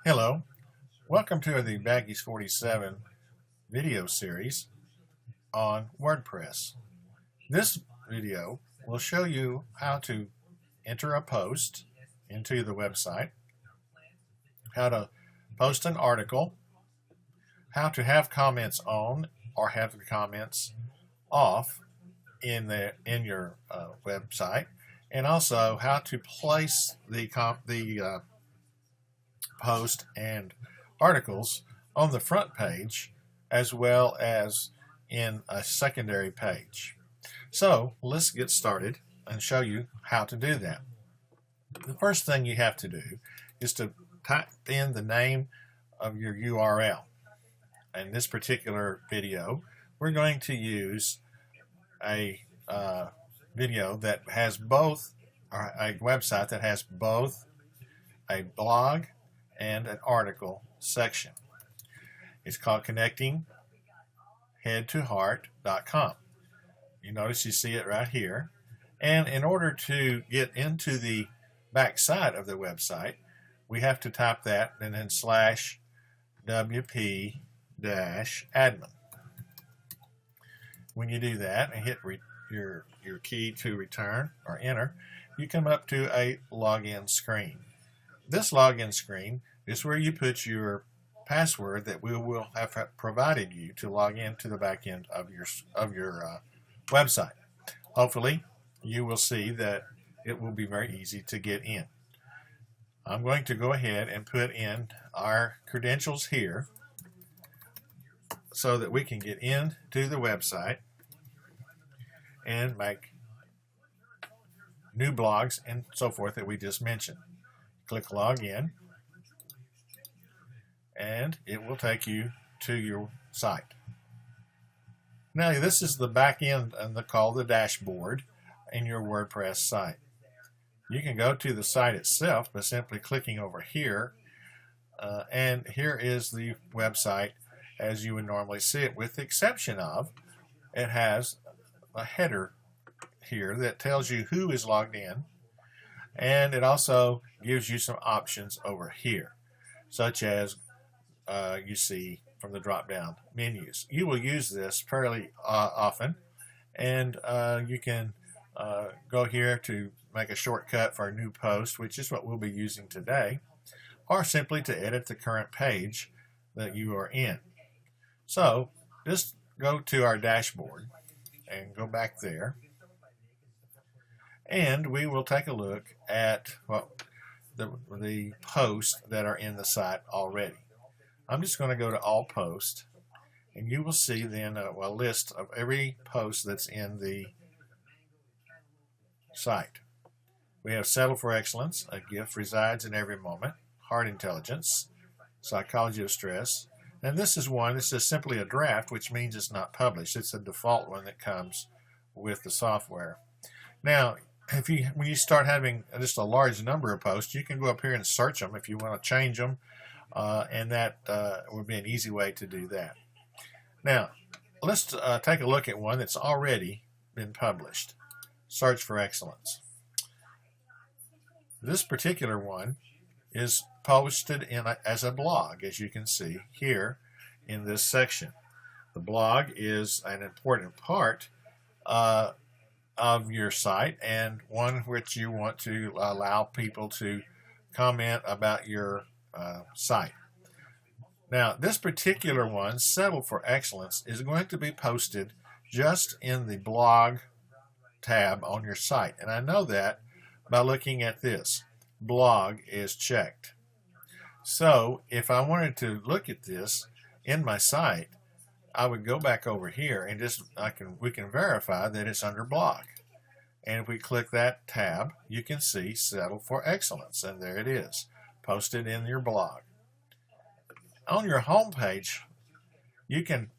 Hello, welcome to the Baggies 47 video series on WordPress. This video will show you how to enter a post into the website, how to post an article, how to have comments on or have the comments off in your website, and also how to place the post and articles on the front page as well as in a secondary page. So let's get started and show you how to do that. The first thing you have to do is to type in the name of your URL. In this particular video, we're going to use a video that has both, or a website that has both a blog and an article section. It's called connectingheadtoheart.com. You notice you see it right here. And in order to get into the back side of the website, we have to type that and then /wp-admin. When you do that and hit your key to return or enter, you come up to a login screen. This login screen is where you put your password that we will have provided you to log into the back end of your website. Hopefully, you will see that it will be very easy to get in. I'm going to go ahead and put in our credentials here so that we can get into the website and make new blogs and so forth that we just mentioned. Click login and it will take you to your site. Now this is the back end and called the dashboard in your WordPress site. You can go to the site itself by simply clicking over here, and here is the website as you would normally see it, with the exception of it has a header here that tells you who is logged in, and it also gives you some options over here, such as you see from the drop-down menus. You will use this fairly often, and you can go here to make a shortcut for a new post, which is what we'll be using today, or simply to edit the current page that you are in. So just go to our dashboard and go back there, and we will take a look at the posts that are in the site already. I'm just going to go to all posts, and you will see then a list of every post that's in the site. We have Settle for Excellence, A Gift Resides in Every Moment, Heart Intelligence, Psychology of Stress, and this is one. This is simply a draft, which means it's not published. It's a default one that comes with the software. Now, when you start having just a large number of posts, you can go up here and search them if you want to change them, and that would be an easy way to do that. Now, let's take a look at one that's already been published. Search for Excellence. This particular one is posted as a blog, as you can see here in this section. The blog is an important part of your site, and one which you want to allow people to comment about your site. Now, this particular one, Settle for Excellence, is going to be posted just in the blog tab on your site, and I know that by looking at this. Blog is checked. So if I wanted to look at this in my site, I would go back over here and we can verify that it's under blog. And if we click that tab, you can see Settle for Excellence, and there it is, posted in your blog. On your home page, you can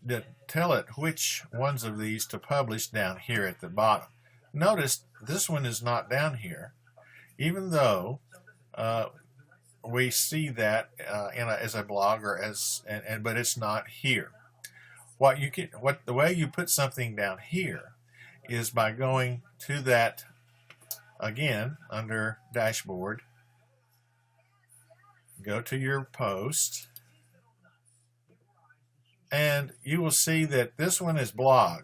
tell it which ones of these to publish down here at the bottom. Notice this one is not down here, even though we see that as a blog but it's not here. The way you put something down here is by going to that again under Dashboard, go to your post, and you will see that this one is blog.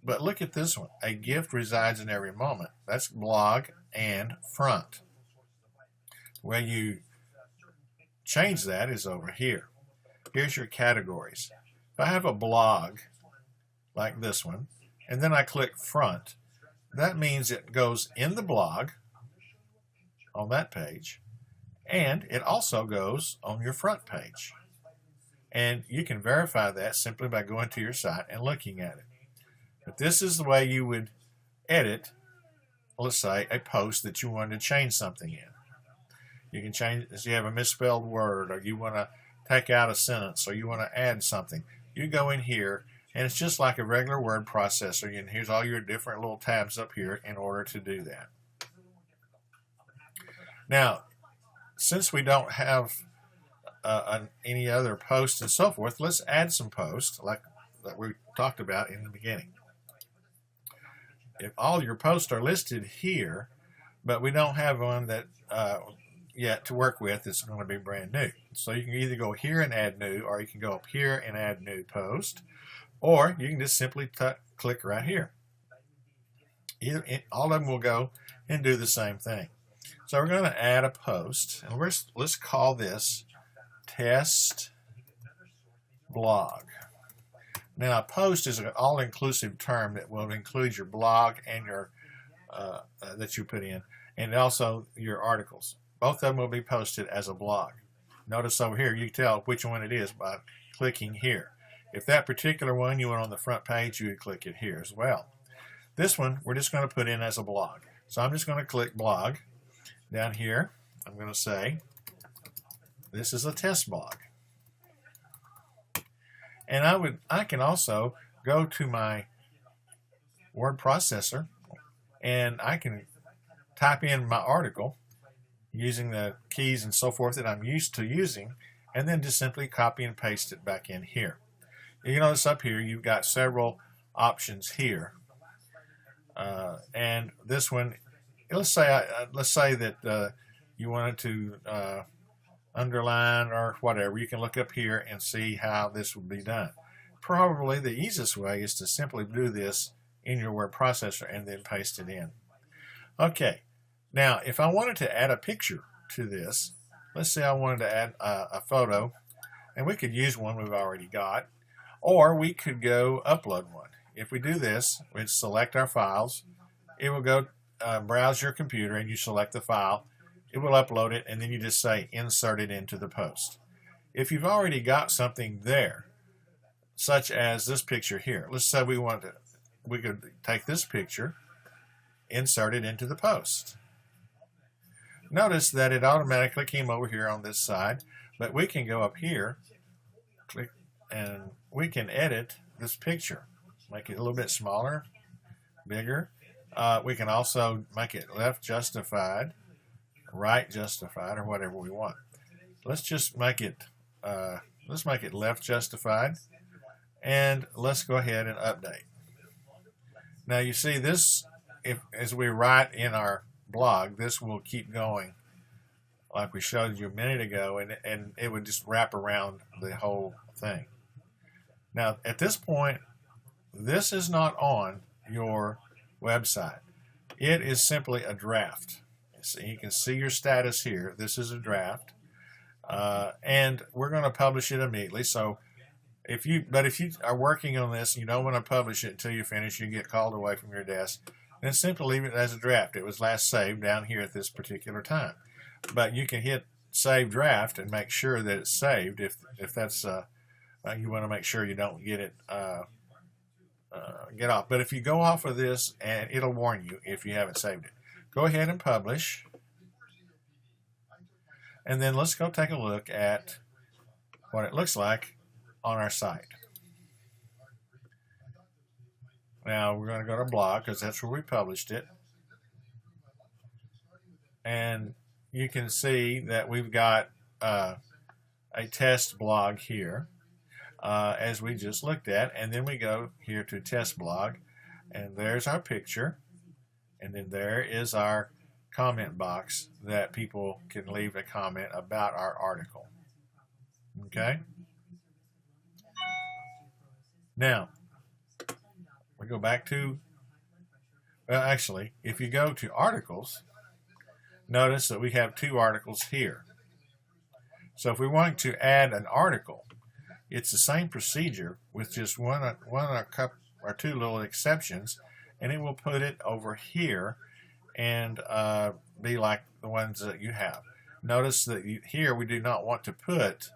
But look at this one. A gift resides in every moment. That's blog and front. Where you change that is over here. Here's your categories. If I have a blog like this one, and then I click front, that means it goes in the blog on that page, and it also goes on your front page. And you can verify that simply by going to your site and looking at it. But this is the way you would edit, let's say, a post that you wanted to change something in. You can change, if you have a misspelled word, or you want to take out a sentence, or you want to add something. You go in here, and it's just like a regular word processor. And here's all your different little tabs up here in order to do that. Now, since we don't have any other posts and so forth, let's add some posts like that we talked about in the beginning. If all your posts are listed here, but we don't have one that yet to work with, it's going to be brand new. So you can either go here and add new, or you can go up here and add new post, or you can just simply click right here. All of them will go and do the same thing. So we're going to add a post, and let's call this test blog. Now, a post is an all-inclusive term that will include your blog and your that you put in, and also your articles. Both of them will be posted as a blog. Notice over here, you can tell which one it is by clicking here. If that particular one you want on the front page, you would click it here as well. This one, we're just going to put in as a blog. So I'm just going to click blog. Down here, I'm going to say, this is a test blog. And I can also go to my word processor, and I can type in my article using the keys and so forth that I'm used to using, and then just simply copy and paste it back in here. You notice up here you've got several options here, and this one, let's say that you wanted to underline or whatever. You can look up here and see how this would be done. Probably the easiest way is to simply do this in your word processor and then paste it in. Okay, now if I wanted to add a picture to this, let's say I wanted to add a photo, and we could use one we've already got, or we could go upload one. If we do this, we'd select our files. It will go browse your computer, and you select the file. It will upload it, and then you just say insert it into the post. If you've already got something there, such as this picture here, let's say we could take this picture, insert it into the post. Notice that it automatically came over here on this side, but we can go up here, click, and we can edit this picture, make it a little bit smaller, bigger. We can also make it left justified, right justified, or whatever we want. Let's just make it left justified, and let's go ahead and update. Now you see this, as we write in our blog, this will keep going like we showed you a minute ago, and it would just wrap around the whole thing. Now at this point, this is not on your website. It is simply a draft. So you can see your status here. This is a draft, and we're going to publish it immediately. So if you are working on this and you don't want to publish it until you finish, you get called away from your desk, then simply leave it as a draft. It was last saved down here at this particular time. But you can hit Save Draft and make sure that it's saved if that's you want to make sure you don't get it get off. But if you go off of this, and it'll warn you if you haven't saved it. Go ahead and publish, and then let's go take a look at what it looks like on our site. Now we're going to go to blog because that's where we published it, and you can see that we've got a test blog here, as we just looked at, and then we go here to test blog, and there's our picture, and then there is our comment box that people can leave a comment about our article. Okay? Now, we go back to, well, actually, if you go to articles, notice that we have two articles here. So if we want to add an article, it's the same procedure with just one or two little exceptions, and it will put it over here and be like the ones that you have. Notice that here we do not want to put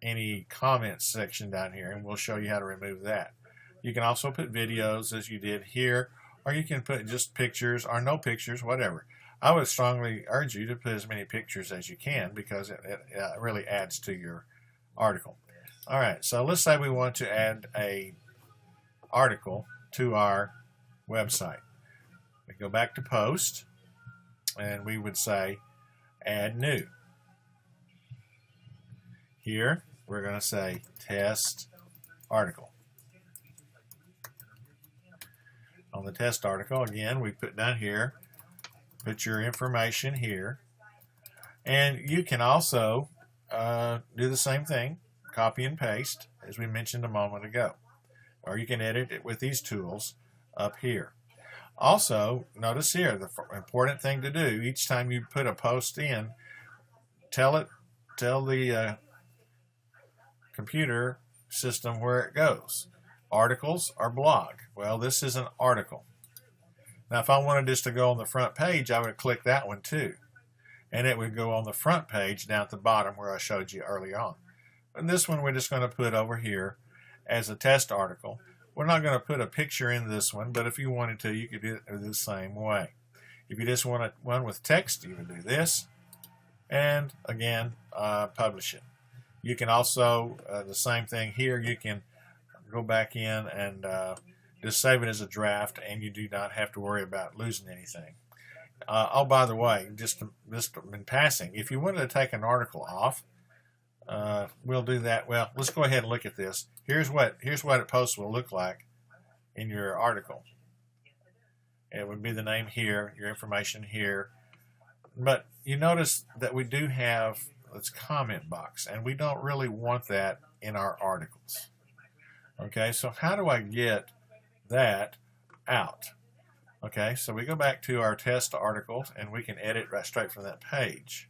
any comments section down here, and we'll show you how to remove that. You can also put videos as you did here, or you can put just pictures or no pictures, whatever. I would strongly urge you to put as many pictures as you can because it really adds to your article. All right, so let's say we want to add a article to our website. We go back to post, and we would say add new. Here we're going to say test article. On the test article, again, we put down here, put your information here, and you can also do the same thing, copy and paste, as we mentioned a moment ago, or you can edit it with these tools up here. Also, notice here, the important thing to do, each time you put a post in, tell the computer system where it goes. Articles or blog. Well, this is an article. Now, if I wanted this to go on the front page, I would click that one too. And it would go on the front page down at the bottom where I showed you earlier on. And this one we're just going to put over here as a test article. We're not going to put a picture in this one, but if you wanted to, you could do it the same way. If you just want one with text, you can do this. And again, publish it. You can also, the same thing here, you can go back in and just save it as a draft, and you do not have to worry about losing anything. Oh, by the way, just in passing, if you wanted to take an article off, we'll do that. Well, let's go ahead and look at this. Here's what a post will look like in your article. It would be the name here, your information here. But you notice that we do have this comment box, and we don't really want that in our articles. Okay, so how do I get that out? Okay, so we go back to our test articles, and we can edit right straight from that page.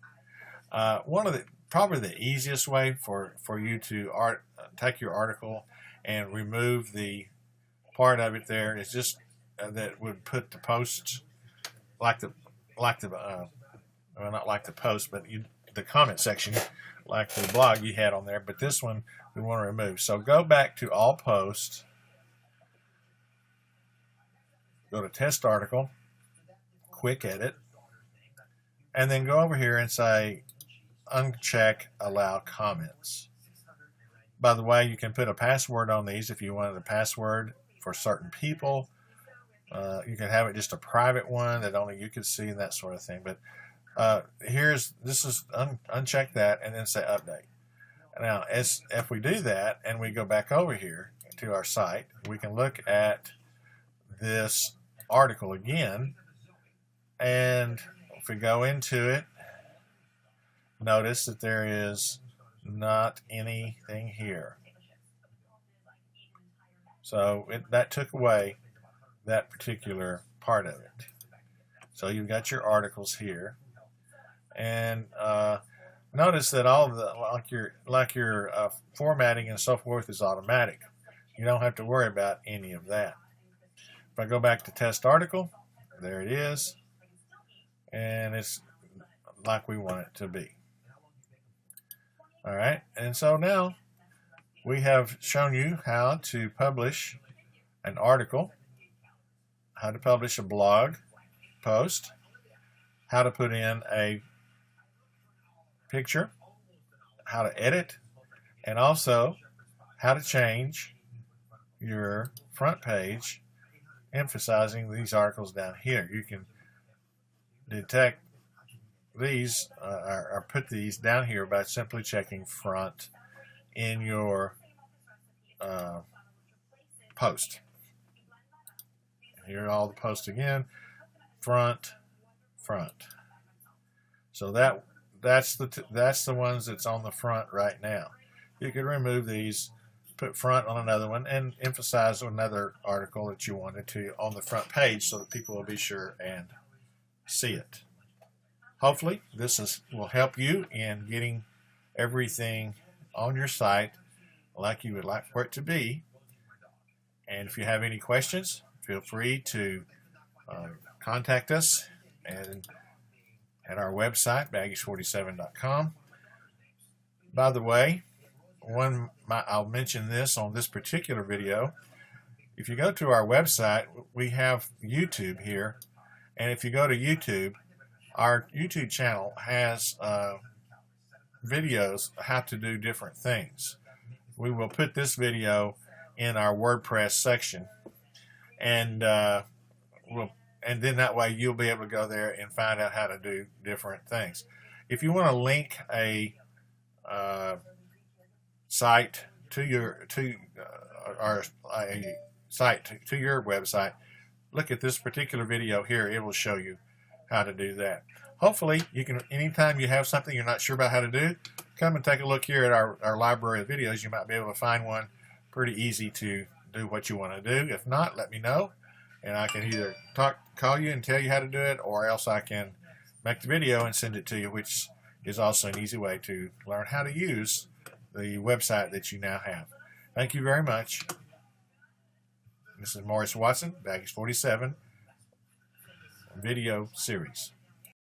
Probably the easiest way for you to take your article and remove the part of it there is just that would put the posts well, not like the post, but the comment section like the blog you had on there, but this one we want to remove. So go back to all posts, go to test article, quick edit, and then go over here and say uncheck allow comments. By the way, you can put a password on these if you wanted a password for certain people. You can have it just a private one that only you can see and that sort of thing. But uncheck that and then say update. Now, if we do that and we go back over here to our site, we can look at this article again, and if we go into it, notice that there is not anything here. So that took away that particular part of it. So you've got your articles here, and notice that all of the like your formatting and so forth is automatic. You don't have to worry about any of that. If I go back to test article, there it is, and it's like we want it to be. All right, and so now we have shown you how to publish an article, how to publish a blog post, how to put in a picture, how to edit, and also how to change your front page, emphasizing these articles down here. You can detect these or put these down here by simply checking front in your post. Here are all the posts again: front, front. So that's the ones that's on the front right now. You could remove these, put front on another one, and emphasize another article that you wanted to on the front page so that people will be sure and see it. Hopefully this will help you in getting everything on your site like you would like for it to be. And if you have any questions, feel free to contact us and at our website, baggage47.com. By the way, I'll mention this on this particular video. If you go to our website, we have YouTube here, and if you go to YouTube, our YouTube channel has videos how to do different things. We will put this video in our WordPress section, and then that way you'll be able to go there and find out how to do different things. If you want to link a site to your website, look at this particular video here. It will show you how to do that. Hopefully you can, anytime you have something you're not sure about how to do, come and take a look here at our library of videos. You might be able to find one pretty easy to do what you want to do. If not, let me know, and I can either call you and tell you how to do it, or else I can make the video and send it to you, which is also an easy way to learn how to use the website that you now have. Thank you very much. This is Morris Watson, Baggage 47 video series.